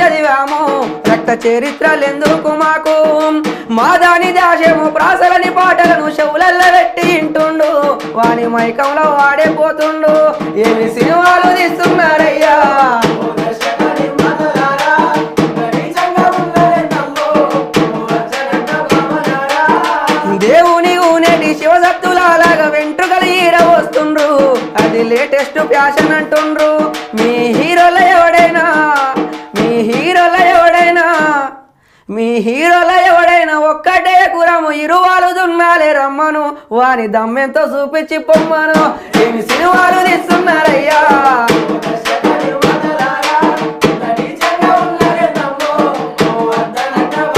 చదివాము రక్త చరిత్రలెందుకు మాకు మా దాని దాశము ప్రాసలని పాటలను చెవులల్ల పెట్టి ఇంటుండు వాని మైకంలో వాడేపోతుండు ఏమి సినిమాలు తీస్తున్నారయ్యా దేవుని ఊనేటి శివసత్తులాగా వెంట్రుకలు ఈర వస్తుండ్రు అది లేటెస్ట్ ఫ్యాషన్ అంటుండ్రు మీ హీరోల ఎవడైనా ఒక్కటే కురము ఇరువాలు దున్నాలే రమ్మను వాని దమ్మెంతో చూపించి పొమ్మను ఏమి సినిమాలు తీస్తున్నారయ్యా